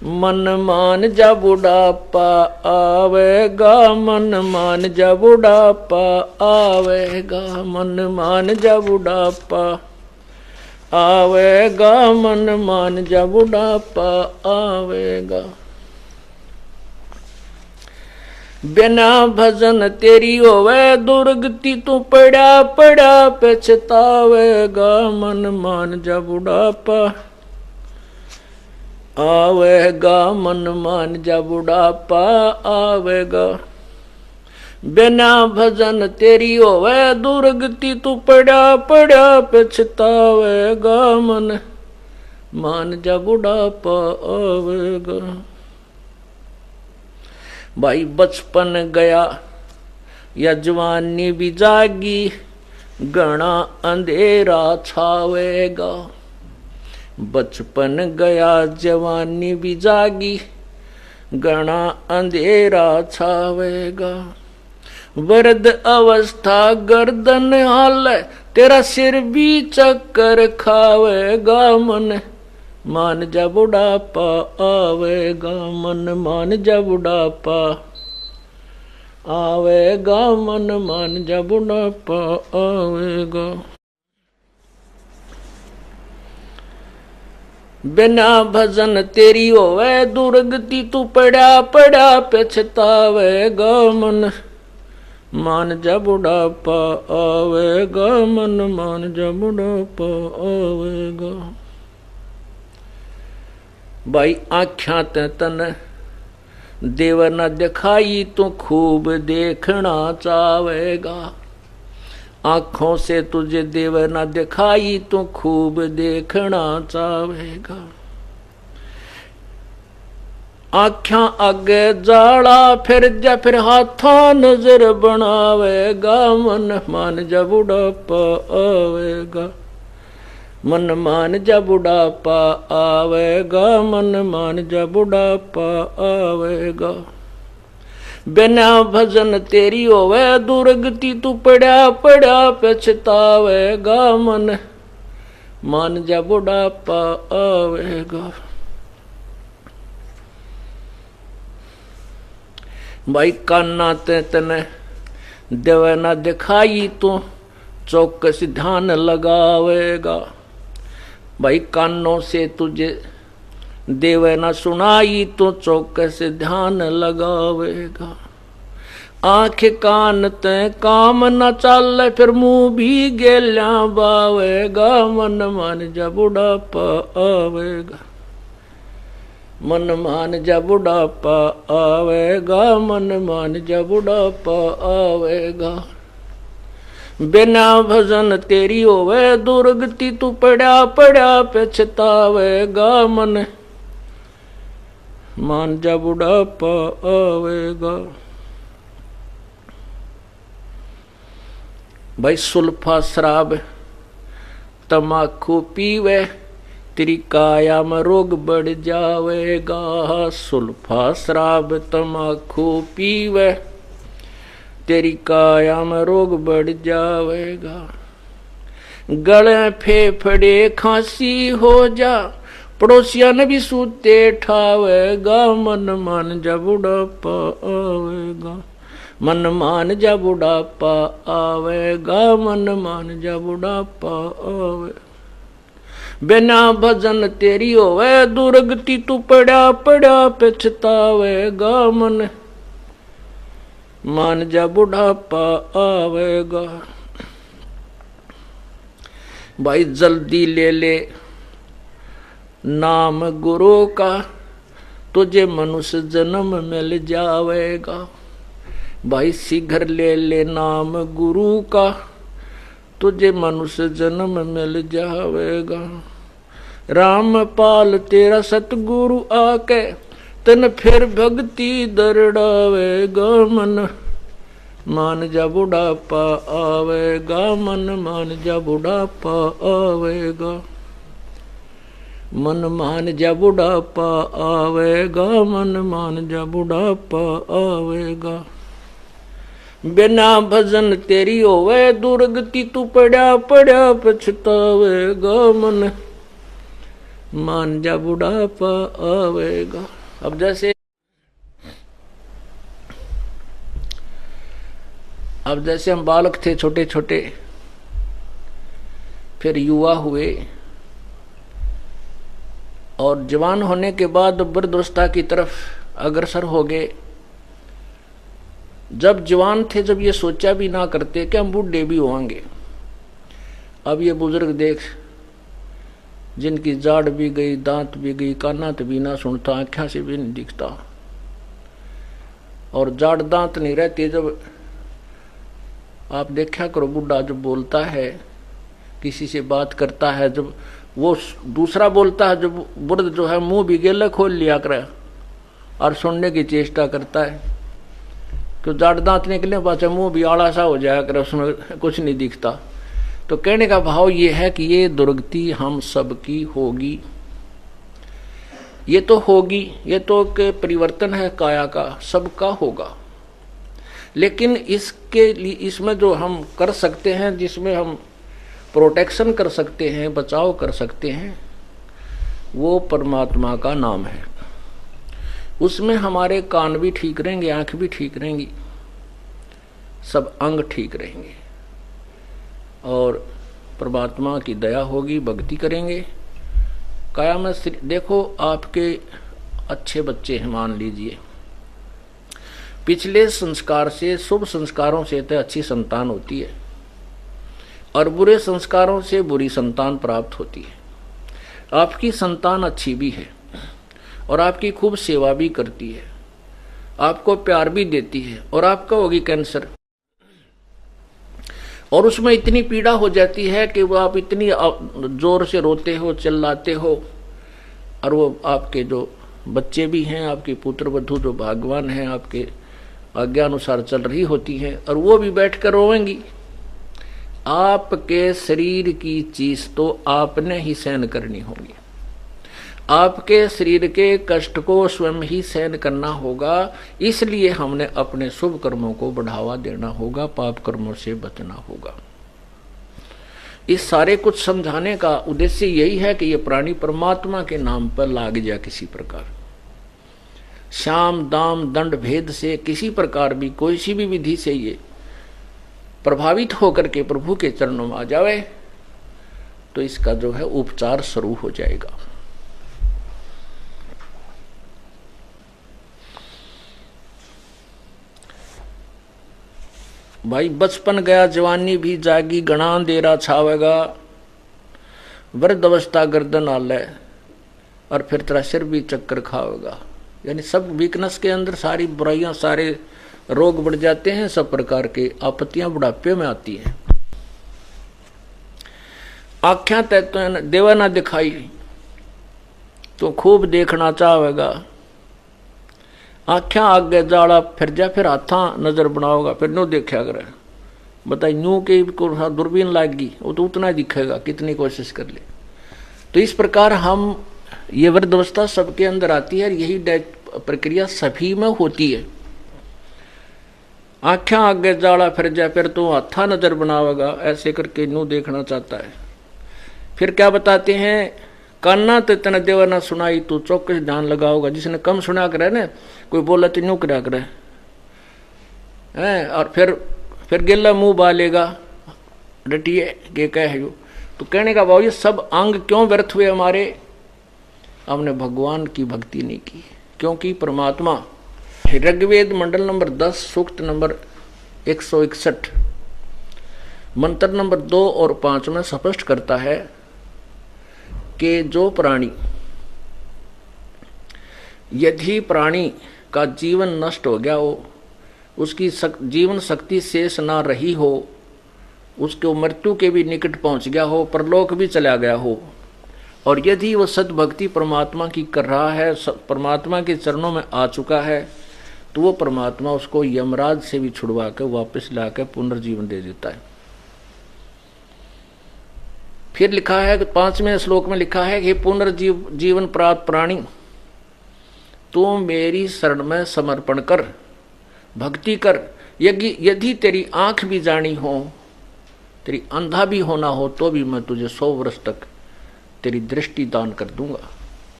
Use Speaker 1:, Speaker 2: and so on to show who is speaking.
Speaker 1: मन मान जा बुढ़ापा आवेगा, मन मान जा बुढ़ापा आवेगा, मन मान जा बुढ़ापा आवेगा, मन मान जा बुढ़ापा आवेगा। बिना भजन तेरी होवे दुर्गति, तू पड़ा पड़ा पछतावेगा, मन मान जा बुढ़ापा आवेगा, मन मान जा बुढ़ापा आवेगा। बिना भजन तेरी होवे दुर्गति, तू पड़ा पड़ा पछतावेगा, मन मान जा बुढ़ापा आवेगा। भाई बचपन गया या जवानी भी जागी, घना अंधेरा छावेगा। बचपन गया जवानी भी जागी, घना अंधेरा छावेगा। वृद्ध अवस्था गर्दन हाल, तेरा सिर भी चक्कर खावेगा, मन मान जा बुढ़ापा आवेगा, मन मान जा बुढ़ापा आवेगा, मन मान जा बुढ़ापा आवेगा। बिना भजन तेरी होवे दुर्गति, तू पड़ा पड़ा पछतावेगा, मन मान जा बुढ़ापा आवेगा, मन मान जा बुढ़ापा आवेगा। भाई आँख्यां ते तन देव न दिखाई, तू खूब देखना चावेगा। आँखों से तुझे देव न दिखाई, तू खूब देखना चावेगा। आँख्यां आगे जाला फिर जा, फिर हाथों नजर बनावेगा, मन मान जा बुढ़ापा आवेगा, मन मान जा बुढ़ापा आवेगा, मन मान जा बुढ़ापा आवेगा। बिना भजन तेरी होवे दुर्गति, तू पड़ा पड़ा पछतावेगा, मन मान जा बुढ़ापा आवेगा। भाई कान्ना ते तने देव न दिखाई, तू चौकस ध्यान लगावेगा। भाई कानों से तुझे देव न सुनाई, तो चौकस ध्यान लगावेगा। आंख कान ते काम न चल, फिर मुंह भी गेल्या बावेगा, मन मान जा बुढ़ापा आवेगा, मन मान जा बुढ़ापा आवेगा, मन मान जा बुढ़ापा आवेगा। बिना भजन तेरी होवे दुर्गति, तू पड़ा पड़ा पछतावेगा, मन मान जा बुढ़ापा आवेगा। भाई सुल्फा शराब तमाकू पीवे, तेरी काया में रोग बढ़ जावेगा। सुल्फा शराब तमाकू पीवे, तेरी काया में रोग बढ़ जावेगा। गले फेफड़े खांसी हो जा, पड़ोसिया ने भी सूते ठावेगा, मन मान जा बुढ़ापा आवेगा, मन मान जा बुढ़ापा आवेगा, मन मान जा बुढ़ापा आवे। बिना भजन तेरी होवे दुर्गति, तू पड़ा पड़ा पछतावेगा, मन मान जा बुढ़ापा आवेगा। भाई जल्दी ले ले नाम गुरु का, तुझे मनुष्य जन्म मिल जावेगा। भाई शीघ्र ले ले नाम गुरु का, तुझे मनुष्य जन्म मिल जावेगा। रामपाल तेरा सतगुरु आके, तन फिर भक्ति दरड़ावेगा, मन मान जा बुढ़ापा आवेगा, मन मान जा बुढ़ापा आवेगा, मन मान जा बुढ़ापा आवेगा, मन मान जा बुढ़ापा आवेगा। बिना भजन तेरी होवे दुर्गति, तू पड़ा पड़ा पछतावेगा, मन मान जा बुढ़ापा आवेगा। अब जैसे हम बालक थे छोटे छोटे, फिर युवा हुए और जवान होने के बाद वृद्धावस्था की तरफ अग्रसर हो गए। जब जवान थे, जब ये सोचा भी ना करते कि हम बूढ़े भी होंगे। अब ये बुजुर्ग देख, जिनकी जाड़ भी गई, दांत भी गई, काना तो भी ना सुनता, आँखों से भी नहीं दिखता, और जाड़ दांत नहीं रहते। जब आप देखा करो, बूढ़ा जब बोलता है, किसी से बात करता है, जब वो दूसरा बोलता है, जब बुर्द जो है मुंह भी गेला खोल लिया करे और सुनने की चेष्टा करता है, तो जाड़ दांत निकले पास मुंह भी आड़ा सा हो जाया करे, उसमें कुछ नहीं दिखता। तो कहने का भाव ये है कि ये दुर्गति हम सबकी होगी, ये तो होगी, ये तो के परिवर्तन है काया का, सबका होगा। लेकिन इसके लिए, इसमें जो हम कर सकते हैं, जिसमें हम प्रोटेक्शन कर सकते हैं, बचाव कर सकते हैं, वो परमात्मा का नाम है। उसमें हमारे कान भी ठीक रहेंगे, आंख भी ठीक रहेंगी, सब अंग ठीक रहेंगे, और परमात्मा की दया होगी, भक्ति करेंगे। काया में देखो, आपके अच्छे बच्चे हैं, मान लीजिए, पिछले संस्कार से, शुभ संस्कारों से तो अच्छी संतान होती है, और बुरे संस्कारों से बुरी संतान प्राप्त होती है। आपकी संतान अच्छी भी है और आपकी खूब सेवा भी करती है, आपको प्यार भी देती है, और आपका होगी कैंसर, और उसमें इतनी पीड़ा हो जाती है कि वो आप इतनी जोर से रोते हो, चिल्लाते हो, और वो आपके जो बच्चे भी हैं, आपकी पुत्र वधू जो भगवान हैं, आपके आज्ञा अनुसार चल रही होती हैं, और वो भी बैठकर रोएंगी। आपके शरीर की चीज तो आपने ही सहन करनी होगी, आपके शरीर के कष्ट को स्वयं ही सहन करना होगा। इसलिए हमने अपने शुभ कर्मों को बढ़ावा देना होगा, पाप कर्मों से बचना होगा। इस सारे कुछ समझाने का उद्देश्य यही है कि ये प्राणी परमात्मा के नाम पर लाग जाए किसी प्रकार, शाम दाम दंड भेद से किसी प्रकार भी, कोई सी भी विधि से ये प्रभावित होकर के प्रभु के चरणों में आ जावे, तो इसका जो है उपचार शुरू हो जाएगा। भाई बचपन गया जवानी भी जागी, गणा अंधेरा छावेगा, वृद्ध अवस्था गर्दन आले, और फिर तेरा सिर भी चक्कर खावेगा। यानी सब वीकनेस के अंदर सारी बुराइयां, सारे रोग बढ़ जाते हैं, सब प्रकार के आपत्तियां बुढ़ापे में आती हैं। आख्या तय तो देवा ना दिखाई, तो खूब देखना चाहेगा, आख्या आगे जाड़ा फिर जा, फिर हाथा नजर बनाओगा, फिर नो देखा करे। बताइए न्यू के दूरबीन लाएगी, वो तो उतना दिखेगा कितनी कोशिश कर ले। तो इस प्रकार हम, ये वृद्धावस्था सबके अंदर आती है, यही प्रक्रिया सभी में होती है। आख्या आगे जाड़ा फिर जा, फिर तो हाथा नजर बनावेगा, ऐसे करके न्यू देखना चाहता है। फिर क्या बताते हैं, काना तो इतना देवा ना सुनाई, तू चौकस ध्यान लगाओगा। जिसने कम सुना करे ना, कोई बोला तो न्यू करा करे है, और फिर गिल्ला मुंह बालेगा, रटिए के कह यो। तो कहने का भाव, ये सब अंग क्यों व्यर्थ हुए हमारे? हमने भगवान की भक्ति नहीं की। क्योंकि परमात्मा ऋग्वेद मंडल नंबर 10 सूक्त नंबर 161 मंत्र नंबर 2 और 5 में स्पष्ट करता है कि जो प्राणी, यदि प्राणी का जीवन नष्ट हो गया हो, उसकी जीवन शक्ति शेष ना रही हो, उसको मृत्यु के भी निकट पहुंच गया हो, परलोक भी चला गया हो, और यदि वो सद्भक्ति परमात्मा की कर रहा है, परमात्मा के चरणों में आ चुका है, तो वो परमात्मा उसको यमराज से भी छुड़वा कर वापस लाकर पुनर्जीवन दे देता है। फिर लिखा है, 5वें श्लोक में लिखा है कि पुनर्जीवन प्राप्त प्राणी, तू मेरी शरण में समर्पण कर, भक्ति कर। यदि तेरी आंख भी जानी हो, तेरी अंधा भी होना हो, तो भी मैं तुझे 100 वर्ष तक तेरी दृष्टि दान कर दूंगा।